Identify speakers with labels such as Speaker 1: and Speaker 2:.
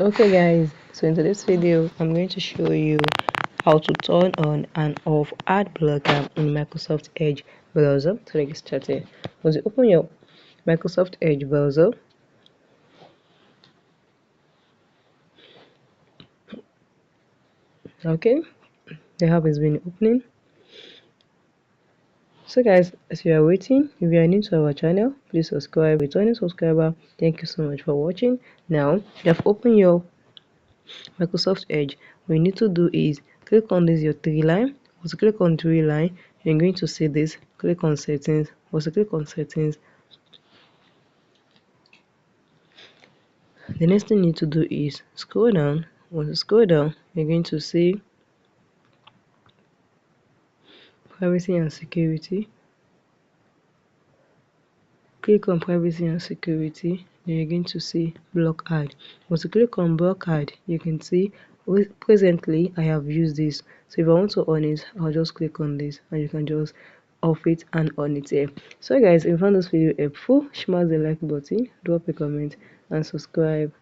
Speaker 1: Okay guys, so in today's video I'm going to show you how to turn on and off ad blocker in Microsoft Edge browser. So let's get started. Once you open your Microsoft Edge browser, okay, the app has been opening. So guys, as you are waiting, if you are new to our channel, please subscribe. Returning subscriber, thank you so much for watching. Now you have opened your Microsoft Edge. What you need to do is click on this your three line. Once you click on three line, you're going to see this. Click on settings. Once you click on settings, the next thing you need to do is scroll down. Once you scroll down, you're going to see privacy and security. Click on privacy and security, then you're going to see block ad. Once you click on block ad, you can see presently I have used this. So if I want to on it, I'll just click on this and you can just off it and on it here. So guys, if you found this video helpful, smash the like button, drop a comment and subscribe.